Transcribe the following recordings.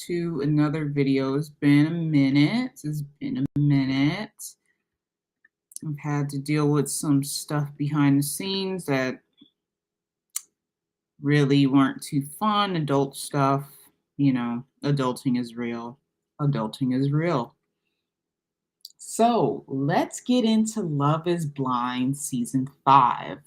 to another video. It's been a minute. I've had to deal with some stuff behind the scenes that really weren't too fun. Adult stuff. Adulting is real. Adulting is real. So let's get into Love is Blind season 5.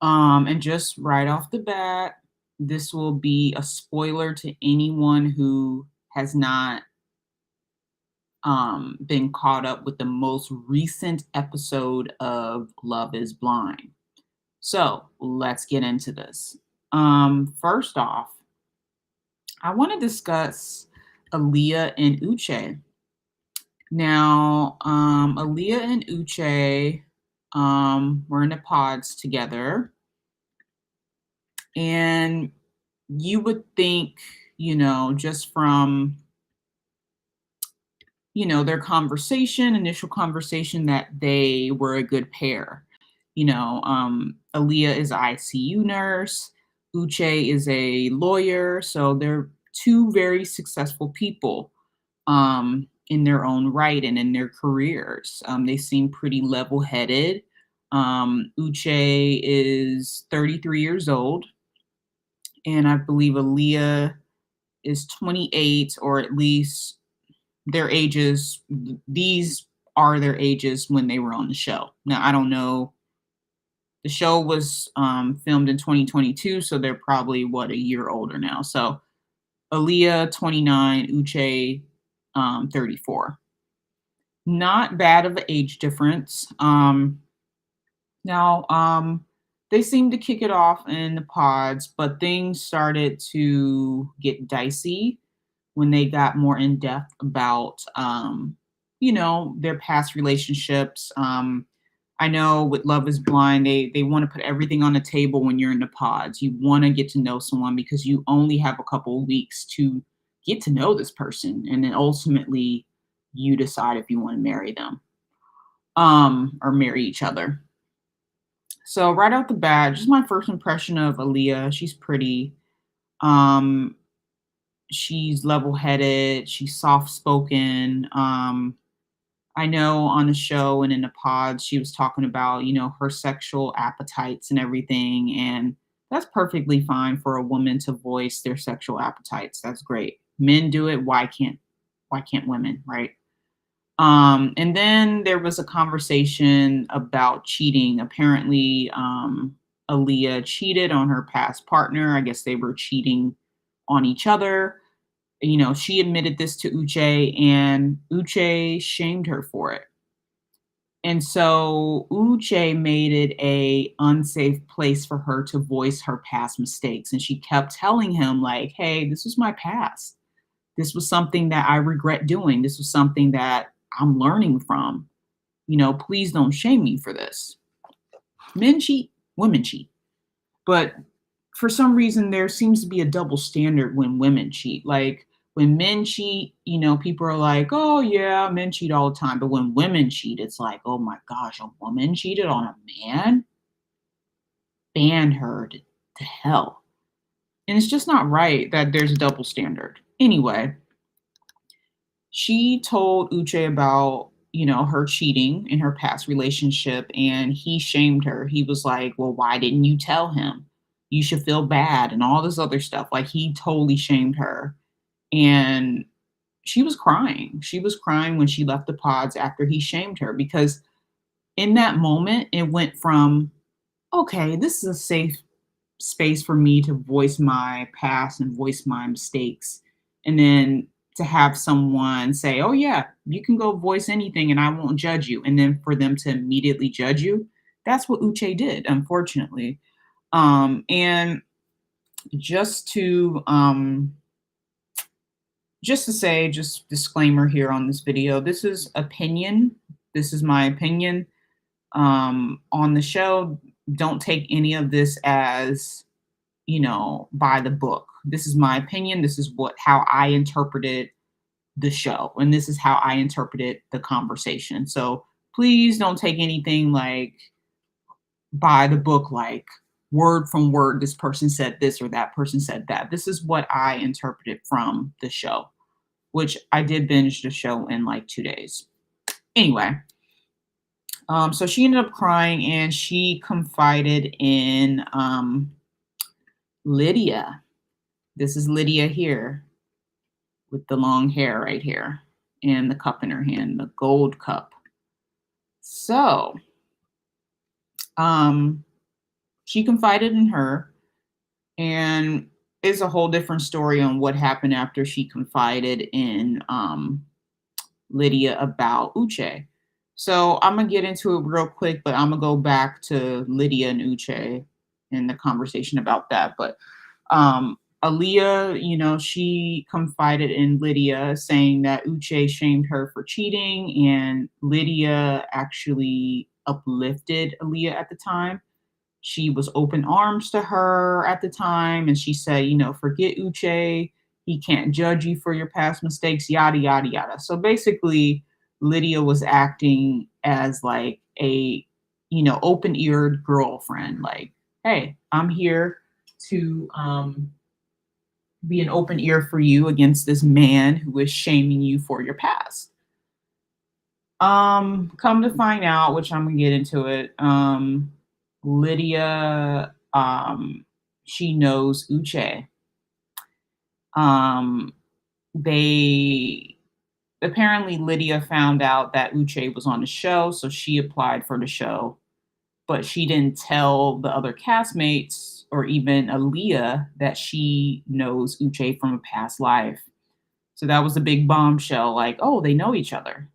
And just right off the bat, this will be a spoiler to anyone who has not been caught up with the most recent episode of Love is Blind. So let's get into this. First off, I want to discuss Aaliyah and Uche. Now, Aaliyah and Uche were in the pods together. And you would think, just from, their initial conversation, that they were a good pair. Aaliyah is an ICU nurse. Uche is a lawyer. So they're two very successful people in their own right and in their careers. They seem pretty level-headed. Uche is 33 years old. And I believe Aaliyah is 28, or at least their ages. These are their ages when they were on the show. Now, I don't know. The show was filmed in 2022, so they're probably, a year older now. So Aaliyah, 29, Uche, 34. Not bad of an age difference. They seemed to kick it off in the pods, but things started to get dicey when they got more in depth about, their past relationships. I know with Love is Blind, they want to put everything on the table when you're in the pods. You want to get to know someone because you only have a couple of weeks to get to know this person. And then ultimately you decide if you want to marry them or marry each other. So right out the bat, just my first impression of Aaliyah. She's pretty. She's level-headed. She's soft-spoken. I know on the show and in the pods, she was talking about, her sexual appetites and everything. And that's perfectly fine for a woman to voice their sexual appetites. That's great. Men do it. Why can't women, right? And then there was a conversation about cheating. Apparently, Aaliyah cheated on her past partner. I guess they were cheating on each other. She admitted this to Uche, and Uche shamed her for it. And so Uche made it a unsafe place for her to voice her past mistakes. And she kept telling him, like, hey, this was my past. This was something that I regret doing. This was something that I'm learning from. Please don't shame me for this. Men cheat, women cheat. But for some reason, there seems to be a double standard when women cheat. Like, when men cheat, people are like, oh, yeah, men cheat all the time. But when women cheat, it's like, oh, my gosh, a woman cheated on a man? Ban her to hell. And it's just not right that there's a double standard. Anyway, she told Uche about, her cheating in her past relationship, and he shamed her. He was like, well, why didn't you tell him? You should feel bad and all this other stuff. Like, he totally shamed her. And she was crying. She was crying when she left the pods after he shamed her, because in that moment, it went from, okay, this is a safe space for me to voice my past and voice my mistakes. And then to have someone say, oh, yeah, you can go voice anything and I won't judge you. And then for them to immediately judge you, that's what Uche did, unfortunately. And just to say, just disclaimer here on this video, this is opinion. This is my opinion on the show. Don't take any of this as, by the book. This is my opinion. This is how I interpreted the show. And this is how I interpreted the conversation. So please don't take anything like by the book, like word from word, this person said this or that person said that. This is what I interpreted from the show, which I did binge the show in like 2 days. Anyway, so she ended up crying and she confided in Lydia. This is Lydia here with the long hair right here and the cup in her hand, the gold cup. So she confided in her, and it's a whole different story on what happened after she confided in Lydia about Uche. So I'm gonna get into it real quick, but I'm gonna go back to Lydia and Uche and the conversation about that. But Aaliyah, you know, she confided in Lydia saying that Uche shamed her for cheating, and Lydia actually uplifted Aaliyah at the time. She was open arms to her at the time, and she said, you know, forget Uche. He can't judge you for your past mistakes, yada, yada, yada. So basically, Lydia was acting as like a, you know, open eared girlfriend. Like, hey, I'm here to be an open ear for you against this man who is shaming you for your past. Come to find out, which I'm gonna get into it. Lydia, she knows Uche. Um, they apparently Lydia found out that Uche was on the show, so she applied for the show, but she didn't tell the other castmates or even Aaliyah that she knows Uche from a past life. So that was a big bombshell, like, oh, they know each other.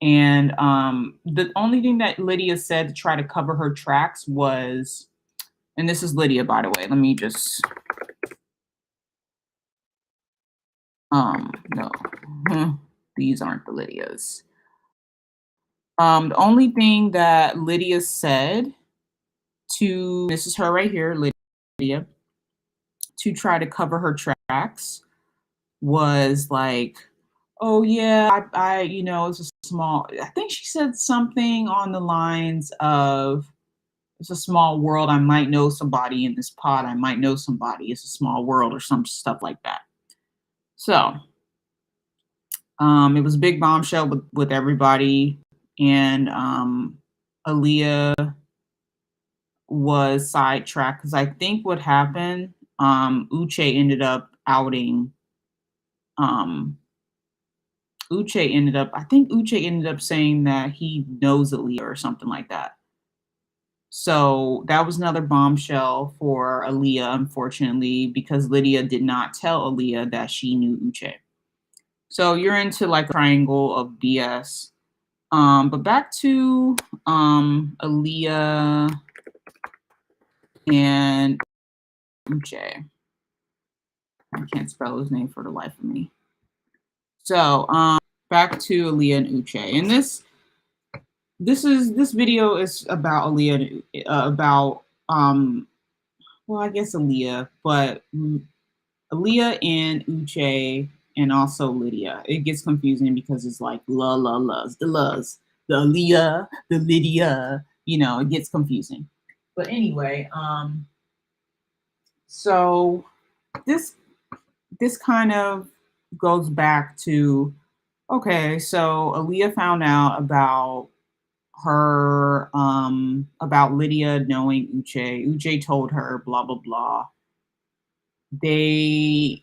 And the only thing that Lydia said to try to cover her tracks was, and this is Lydia, by the way. Let me just, no, these aren't the Lydias. The only thing that Lydia said to, this is her right here, Lydia, to try to cover her tracks was like, oh yeah, you know, it's a small, I think she said something on the lines of, it's a small world. I might know somebody in this pod. I might know somebody. It's a small world or some stuff like that. So it was a big bombshell with everybody. And Aaliyah was sidetracked because I think what happened, Uche ended up outing, um, I think Uche ended up saying that he knows Aaliyah or something like that. So that was another bombshell for Aaliyah, unfortunately, because Lydia did not tell Aaliyah that she knew Uche. So you're into like a triangle of BS. But back to Aaliyah and Uche. I can't spell his name for the life of me. So back to Aaliyah and Uche. And this video is about Aaliyah, about well, I guess Aaliyah, but Aaliyah and Uche and also Lydia. It gets confusing because it's like the Aaliyah, the Lydia, you know, it gets confusing. But anyway, so this kind of goes back to, okay, so Aaliyah found out about her about Lydia knowing Uche. Uche told her blah blah blah. They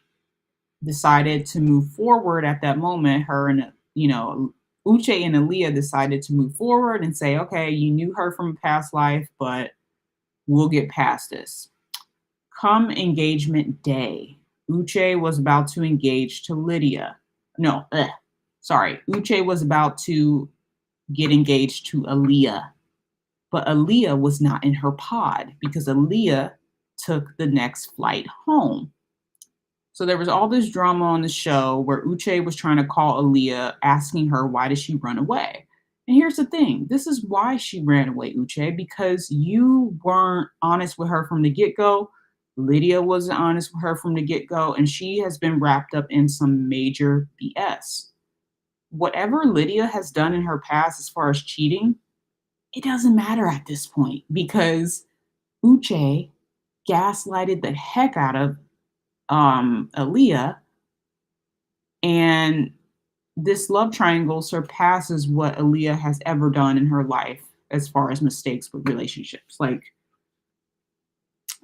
decided to move forward at that moment. Her and, you know, Uche and Aaliyah decided to move forward and say, okay, you knew her from a past life, but we'll get past this. Come engagement day, Uche was about to engage to Lydia. No, sorry. Uche was about to get engaged to Aaliyah, but Aaliyah was not in her pod because Aaliyah took the next flight home. So there was all this drama on the show where Uche was trying to call Aaliyah, asking her, why did she run away? And here's the thing. This is why she ran away, Uche, because you weren't honest with her from the get-go. Lydia wasn't honest with her from the get-go, and she has been wrapped up in some major BS. Whatever Lydia has done in her past as far as cheating, it doesn't matter at this point because Uche gaslighted the heck out of Aaliyah, and this love triangle surpasses what Aaliyah has ever done in her life as far as mistakes with relationships. Like,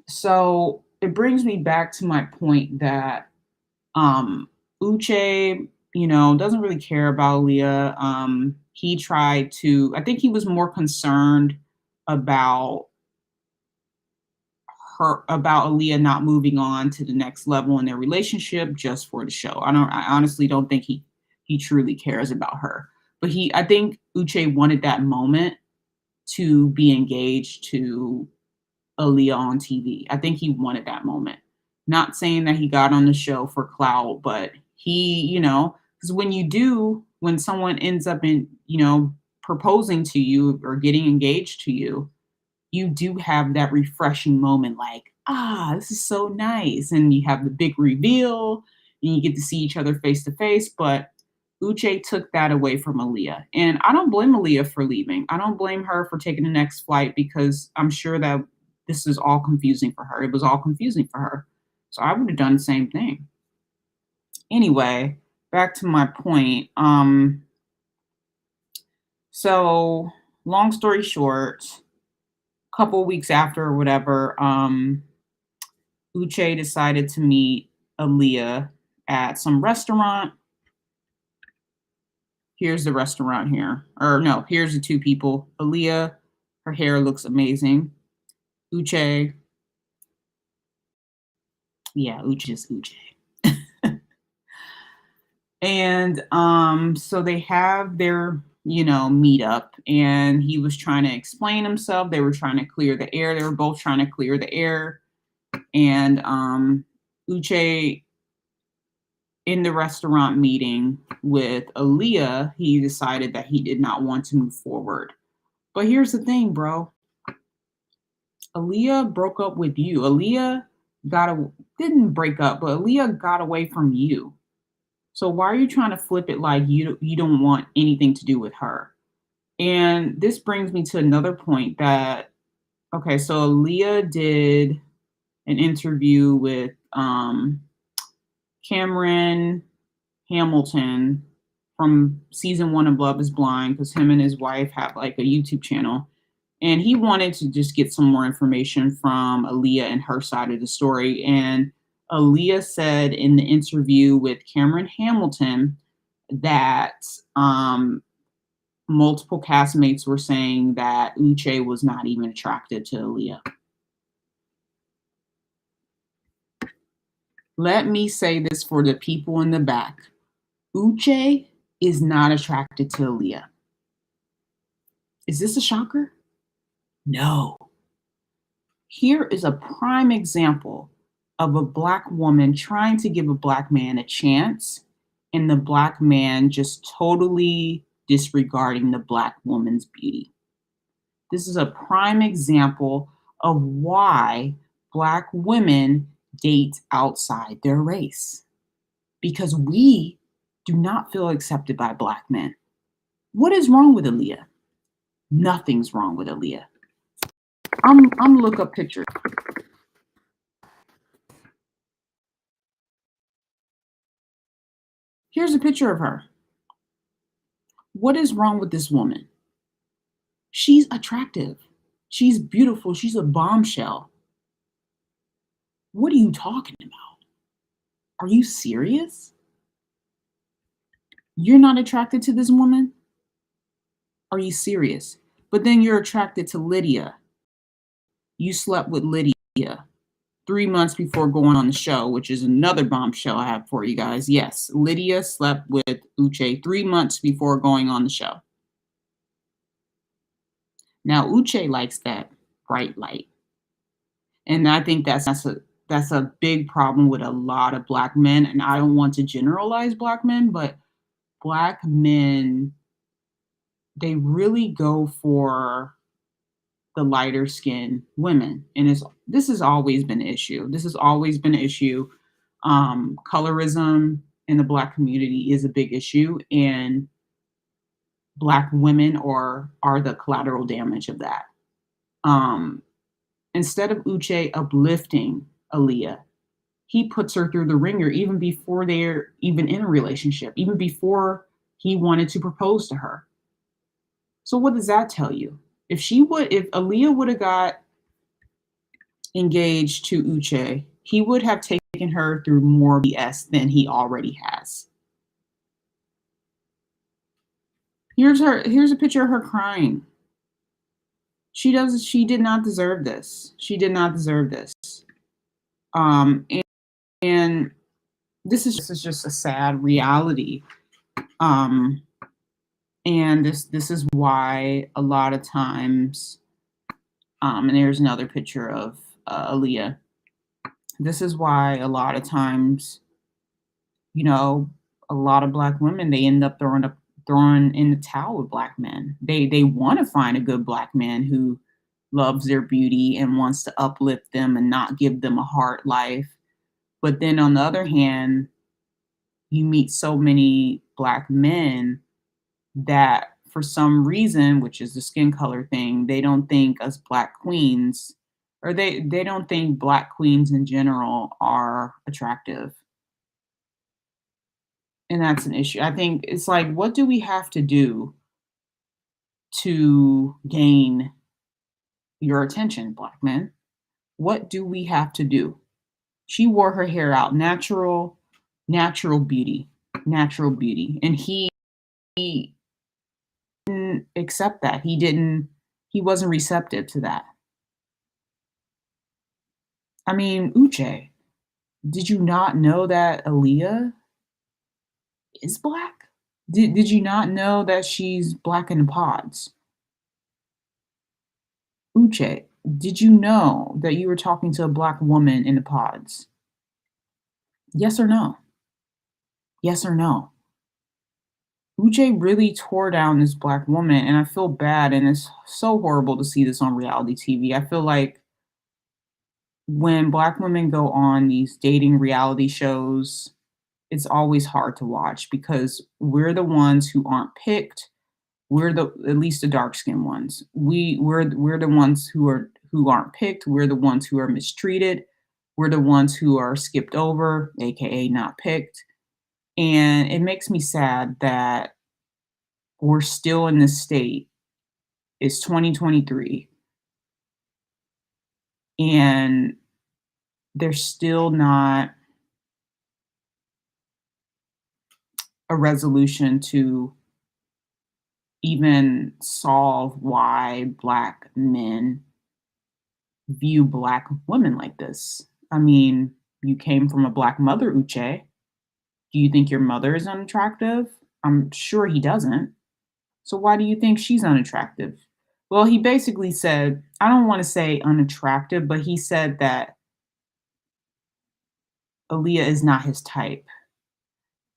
so it brings me back to my point that Uche, doesn't really care about Aaliyah. He tried to, I think he was more concerned about about Aaliyah not moving on to the next level in their relationship just for the show. I honestly don't think he truly cares about her. But I think Uche wanted that moment to be engaged to Aaliyah on TV. I think he wanted that moment. Not saying that he got on the show for clout, but because when someone ends up proposing to you or getting engaged to you, you do have that refreshing moment like, this is so nice. And you have the big reveal and you get to see each other face to face. But Uche took that away from Aaliyah. And I don't blame Aaliyah for leaving. I don't blame her for taking the next flight because I'm sure that this is all confusing for her. It was all confusing for her. So I would have done the same thing. Anyway, back to my point. So long story short, couple weeks after or whatever, Uche decided to meet Aaliyah at some restaurant. Here's the restaurant here. Or no, here's the two people. Aaliyah, her hair looks amazing. Uche, yeah, Uche's Uche. And so they have their, meet up, and he was trying to explain himself. They were trying to clear the air. They were both trying to clear the air. And Uche, in the restaurant meeting with Aaliyah, he decided that he did not want to move forward. But here's the thing, bro. Aaliyah broke up with you. Aaliyah didn't break up, but Aaliyah got away from you. So why are you trying to flip it like you don't want anything to do with her? And this brings me to another point that, okay, so Aaliyah did an interview with Cameron Hamilton from season 1 of Love is Blind, because him and his wife have like a YouTube channel. And he wanted to just get some more information from Aaliyah and her side of the story. And Aaliyah said in the interview with Cameron Hamilton that multiple castmates were saying that Uche was not even attracted to Aaliyah. Let me say this for the people in the back. Uche is not attracted to Aaliyah. Is this a shocker? No. Here is a prime example of a Black woman trying to give a Black man a chance, and the Black man just totally disregarding the Black woman's beauty. This is a prime example of why Black women date outside their race, because we do not feel accepted by Black men. What is wrong with Aaliyah? Nothing's wrong with Aaliyah. I'm look up pictures. Here's a picture of her. What is wrong with this woman? She's attractive. She's beautiful. She's a bombshell. What are you talking about? Are you serious? You're not attracted to this woman? Are you serious? But then you're attracted to Lydia. You slept with Lydia 3 months before going on the show, which is another bombshell I have for you guys. Yes, Lydia slept with Uche 3 months before going on the show. Now, Uche likes that bright light. And I think that's a big problem with a lot of Black men. And I don't want to generalize Black men, but Black men, they really go for the lighter skinned women. And this has always been an issue. This has always been an issue. Colorism in the Black community is a big issue, and Black women are the collateral damage of that. Instead of Uche uplifting Aaliyah, he puts her through the ringer even before they're even in a relationship, even before he wanted to propose to her. So what does that tell you? If Aaliyah would have got engaged to Uche, he would have taken her through more BS than he already has. Here's a picture of her crying. She did not deserve this. She did not deserve this. And, and this is just a sad reality. And this is why a lot of times, and there's another picture of Aaliyah. This is why a lot of times, you know, a lot of Black women, they end up throwing in the towel with Black men. They want to find a good Black man who loves their beauty and wants to uplift them and not give them a hard life. But then on the other hand, you meet so many Black men that for some reason, which is the skin color thing, they don't think us Black queens, or they don't think Black queens in general are attractive. And that's an issue. I think it's like, what do we have to do to gain your attention, Black men? What do we have to do? She wore her hair out, natural beauty, natural beauty. And he didn't accept that. He wasn't receptive to that. I mean, Uche, did you not know that Aaliyah is Black? Did you not know that she's Black in the pods? Uche, did you know that you were talking to a Black woman in the pods? Yes or no? Yes or no? Uche really tore down this Black woman, and I feel bad, and it's so horrible to see this on reality TV. I feel like when Black women go on these dating reality shows, it's always hard to watch because we're the ones who aren't picked. We're the at least the dark skinned ones. We're the ones who aren't picked. We're the ones who are mistreated. We're the ones who are skipped over, aka not picked. And it makes me sad that we're still in this state. It's 2023 and there's still not a resolution to even solve why Black men view Black women like this. I mean, you came from a Black mother, Uche. Do you think your mother is unattractive? I'm sure he doesn't. So why do you think she's unattractive? Well, he basically said, I don't want to say unattractive, but he said that Aaliyah is not his type.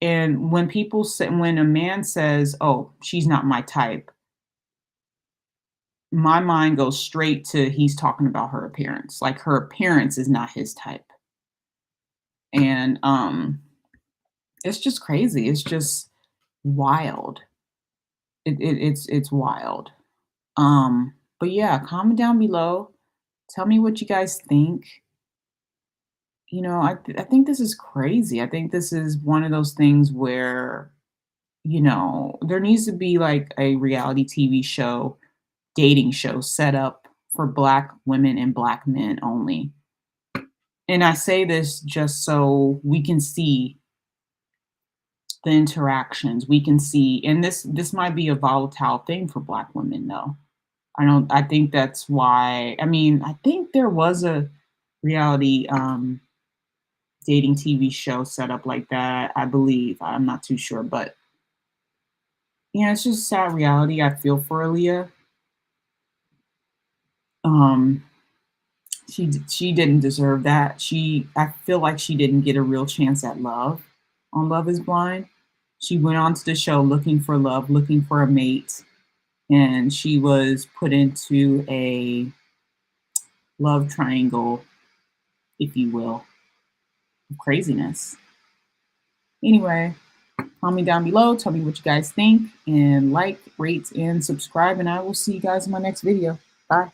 And when a man says, "Oh, she's not my type," my mind goes straight to he's talking about her appearance. Like her appearance is not his type. And it's just crazy. It's just wild. It's wild. But yeah, comment down below. Tell me what you guys think. I think this is crazy. I think this is one of those things where, there needs to be like a reality TV show, dating show set up for Black women and Black men only. And I say this just so we can see the interactions. We can see, and this might be a volatile thing for Black women though. I think that's why, I mean, I think there was a reality dating TV show set up like that, I believe. I'm not too sure, but yeah, it's just sad reality. I feel for Aaliyah. Um, she didn't deserve that. I feel like she didn't get a real chance at love on Love Is Blind. She went on to the show looking for love, looking for a mate, and she was put into a love triangle, if you will, of craziness. Anyway, comment down below. Tell me what you guys think, and like, rate, and subscribe. And I will see you guys in my next video. Bye.